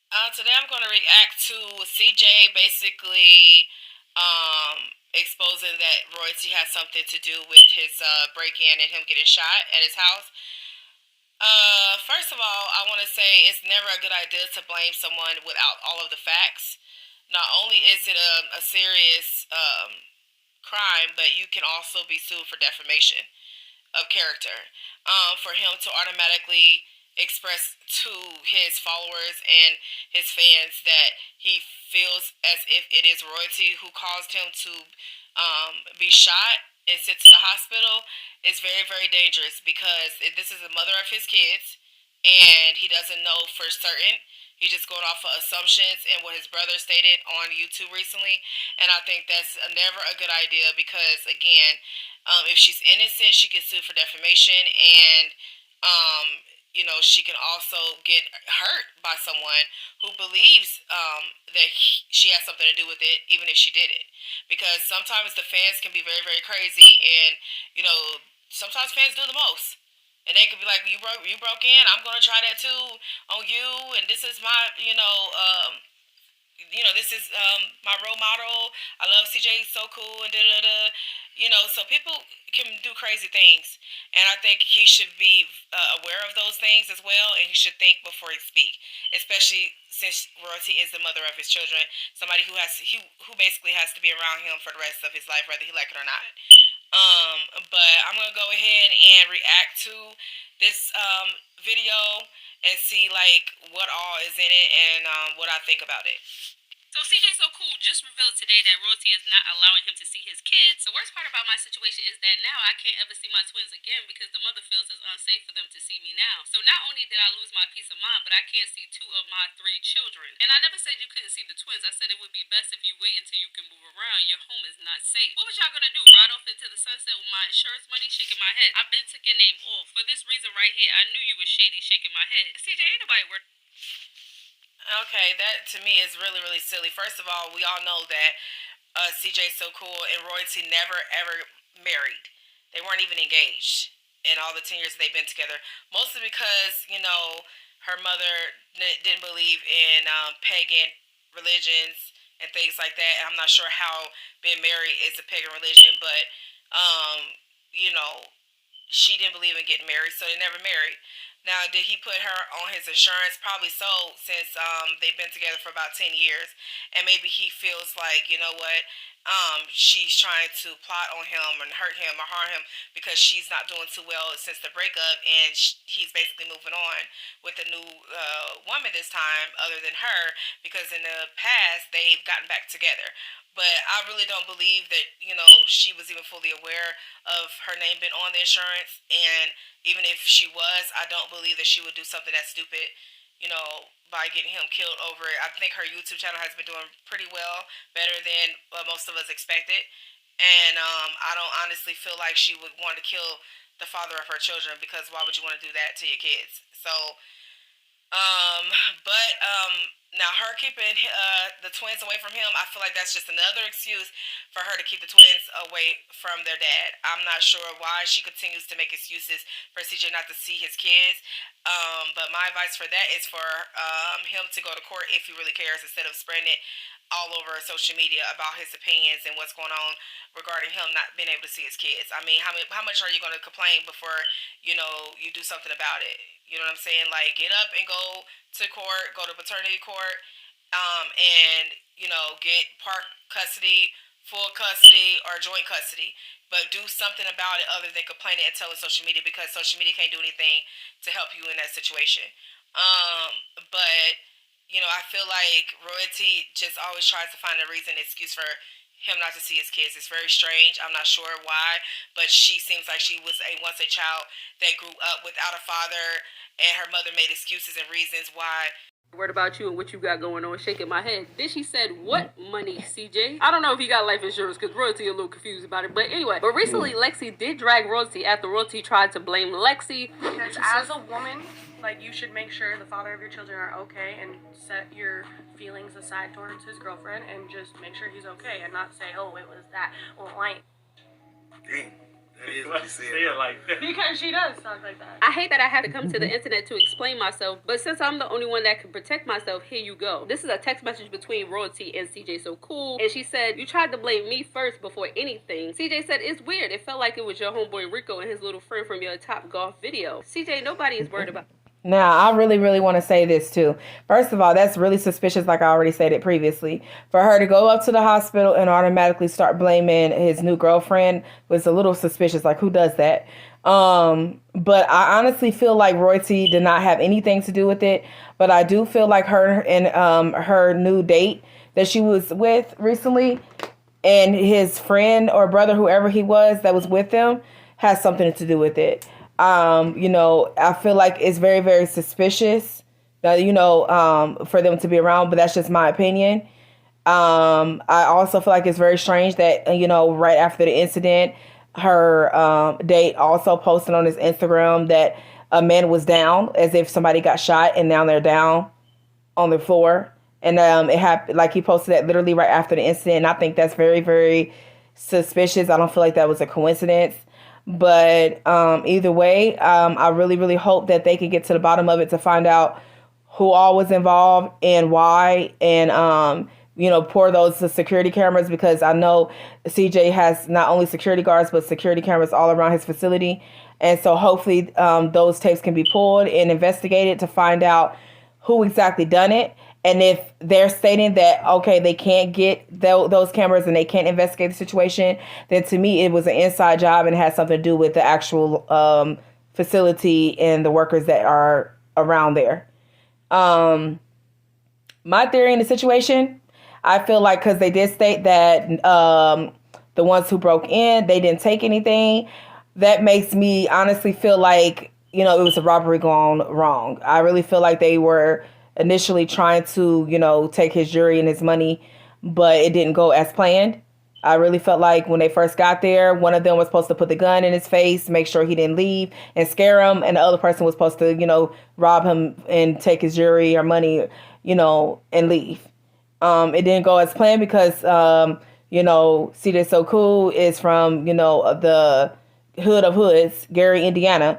Today I'm going to react to CJ basically exposing that royalty has something to do with his break-in and him getting shot at his house. First of all, I want to say it's never a good idea to blame someone without all of the facts. Not only is it a serious crime, but you can also be sued for defamation of character. For him to automatically express to his followers and his fans that he feels as if it is royalty who caused him to be shot and sent to the hospital is very, very dangerous because this is the mother of his kids and he doesn't know for certain. He's just going off of assumptions and what his brother stated on YouTube recently. And I think that's never a good idea because, again, if she's innocent, she gets sued for defamation, and she can also get hurt by someone who believes that she has something to do with it, even if she did it. Because sometimes the fans can be very, very crazy, and sometimes fans do the most. And they could be like, you broke in. I'm gonna try that too on you. And this is my, this is my role model. I love CJ, so cool, and da da da. So people can do crazy things, and I think he should be aware of those things as well, and he should think before he speak. Especially since royalty is the mother of his children, somebody who basically has to be around him for the rest of his life, whether he like it or not. But I'm gonna go ahead and react to this video and see like what all is in it and what I think about it. So CJ So Cool just revealed today that royalty is not allowing him to see his kids. The worst part about my situation is that now I can't ever see my twins again because the mother feels it's unsafe for them to see me now. So not only did I lose my peace of mind, but I can't see two of my three children. And I never said you couldn't see the twins. I said it would be best if you wait until you can move around. Your home is not safe. What was y'all gonna do? Ride off into the sunset with my insurance money? Shaking my head. I've been took your name off. For this reason right here, I knew you was shady, shaking my head. CJ, ain't nobody worth. Okay, that to me is really, really silly. First of all, we all know that CJ So Cool and Royalty never ever married. They weren't even engaged in all the 10 years they've been together. Mostly because, her mother didn't believe in pagan religions and things like that. And I'm not sure how being married is a pagan religion, but, you know, she didn't believe in getting married, so they never married. Now, did he put her on his insurance? Probably so, since they've been together for about 10 years. And maybe he feels like, you know what, she's trying to plot on him and hurt him or harm him because she's not doing too well since the breakup, and he's basically moving on with a new woman this time, other than her, because in the past they've gotten back together. But I really don't believe that, she was even fully aware of her name being on the insurance. And even if she was, I don't believe that she would do something that stupid, by getting him killed over it. I think her YouTube channel has been doing pretty well, better than most of us expected. And I don't honestly feel like she would want to kill the father of her children, because why would you want to do that to your kids? So um, but now her keeping the twins away from him, I feel like that's just another excuse for her to keep the twins away from their dad. I'm not sure why she continues to make excuses for CJ not to see his kids. But my advice for that is for him to go to court if he really cares, instead of spreading it all over social media about his opinions and what's going on regarding him not being able to see his kids. I mean, how much are you going to complain before you do something about it? You know what I'm saying? Like, get up and go to court, go to paternity court, and get part custody, full custody, or joint custody. But do something about it other than complaining and telling social media, because social media can't do anything to help you in that situation. But I feel like royalty just always tries to find a reason, excuse for him not to see his kids. It's very strange. I'm not sure why, but she seems like she was once a child that grew up without a father, and her mother made excuses and reasons why. Word about you and what you got going on, shaking my head. Then she said, what money, CJ? I don't know if he got life insurance because Royalty a little confused about it. But anyway, recently Lexi did drag Royalty after Royalty tried to blame Lexi. Because as a woman, like, you should make sure the father of your children are okay and set your feelings aside towards his girlfriend and just make sure he's okay and not say, oh, it was that. Well, why? Dang, That is what you said. Say it like that. Because she does talk like that. I hate that I have to come to the internet to explain myself, but since I'm the only one that can protect myself, here you go. This is a text message between Royalty and CJ So Cool, and she said, "You tried to blame me first before anything." CJ said, "It's weird. It felt like it was your homeboy Rico and his little friend from your Top Golf video." CJ, nobody is worried about. Now, I really, really want to say this too. First of all, that's really suspicious, like I already stated previously. For her to go up to the hospital and automatically start blaming his new girlfriend was a little suspicious. Like, who does that? But I honestly feel like Royalty did not have anything to do with it. But I do feel like her and her new date that she was with recently and his friend or brother, whoever he was that was with them, has something to do with it. I feel like it's very, very suspicious that, for them to be around, but that's just my opinion. I also feel like it's very strange that, right after the incident, her date also posted on his Instagram that a man was down as if somebody got shot and now they're down on the floor. And it happened, like he posted that literally right after the incident. And I think that's very, very suspicious. I don't feel like that was a coincidence. But either way, I really, really hope that they can get to the bottom of it to find out who all was involved and why, and, pour those security cameras, because I know CJ has not only security guards, but security cameras all around his facility. And so hopefully those tapes can be pulled and investigated to find out who exactly done it. And if they're stating that, okay, they can't get those cameras and they can't investigate the situation, then to me, it was an inside job and it has something to do with the actual facility and the workers that are around there. My theory in the situation, I feel like because they did state that the ones who broke in, they didn't take anything. That makes me honestly feel like, it was a robbery gone wrong. I really feel like they were initially trying to, take his jewelry and his money, but it didn't go as planned. I really felt like when they first got there, one of them was supposed to put the gun in his face, make sure he didn't leave and scare him. And the other person was supposed to, rob him and take his jewelry or money, and leave. It didn't go as planned because, CJ So Cool is from, the hood of hoods, Gary, Indiana.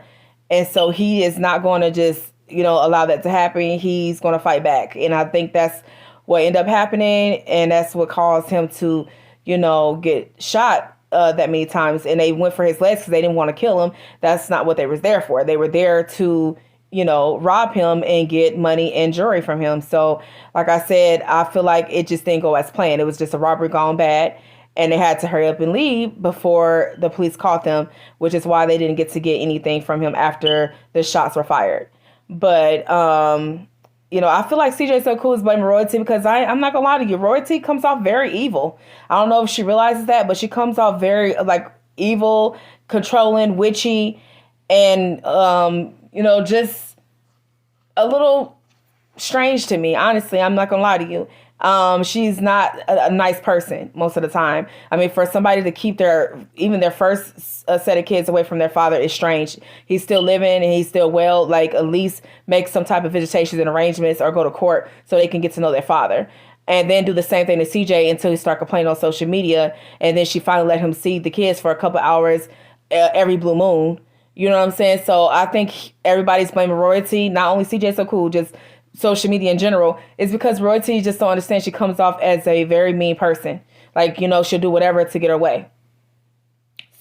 And so he is not going to just, allow that to happen. He's going to fight back. And I think that's what ended up happening. And that's what caused him to, get shot that many times. And they went for his legs because they didn't want to kill him. That's not what they were there for. They were there to, rob him and get money and jewelry from him. So like I said, I feel like it just didn't go as planned. It was just a robbery gone bad. And they had to hurry up and leave before the police caught them, which is why they didn't get to get anything from him after the shots were fired. But, I feel like CJ So Cool is blaming Royalty because I'm not going to lie to you. Royalty comes off very evil. I don't know if she realizes that, but she comes off very, evil, controlling, witchy, and, just a little strange to me. Honestly, I'm not going to lie to you. She's not a nice person most of the time. I mean, for somebody to keep their first set of kids away from their father is strange. He's still living and he's still well, at least make some type of visitations and arrangements or go to court so they can get to know their father. And then do the same thing to CJ until he started complaining on social media. And then she finally let him see the kids for a couple hours every blue moon. You know what I'm saying? So I think everybody's blaming Royalty, not only CJ So Cool, just social media in general, is because Royalty just don't understand. She comes off as a very mean person. She'll do whatever to get her way.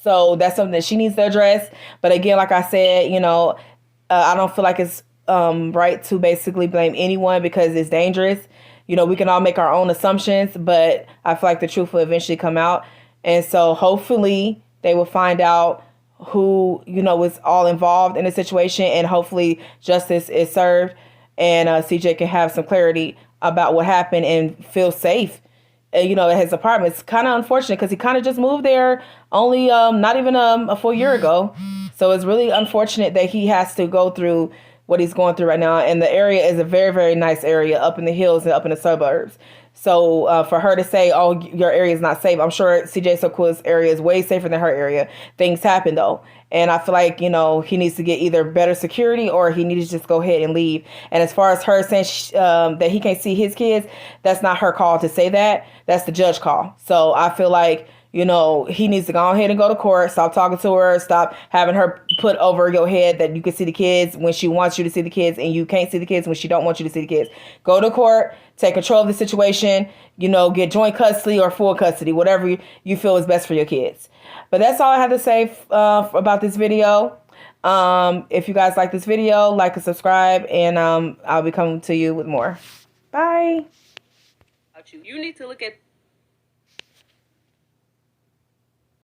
So that's something that she needs to address. But again, like I said, I don't feel like it's right to basically blame anyone because it's dangerous. We can all make our own assumptions, but I feel like the truth will eventually come out. And so hopefully they will find out who, was all involved in the situation, and hopefully justice is served. And CJ can have some clarity about what happened and feel safe, at his apartment. It's kind of unfortunate because he kind of just moved there only not even a full year ago. So it's really unfortunate that he has to go through what he's going through right now. And the area is a very, very nice area up in the hills and up in the suburbs. So for her to say, oh, your area is not safe, I'm sure CJ So Cool's area is way safer than her area. Things happen, though. And I feel like, he needs to get either better security or he needs to just go ahead and leave. And as far as her saying that he can't see his kids, that's not her call to say that. That's the judge call. So I feel like, you know, he needs to go ahead and go to court. Stop talking to her. Stop having her put over your head that you can see the kids when she wants you to see the kids, and you can't see the kids when she don't want you to see the kids. Go to court. Take control of the situation. You know, get joint custody or full custody, whatever you feel is best for your kids. But that's all I have to say about this video. If you guys like this video, like and subscribe, and I'll be coming to you with more. Bye. You need to look at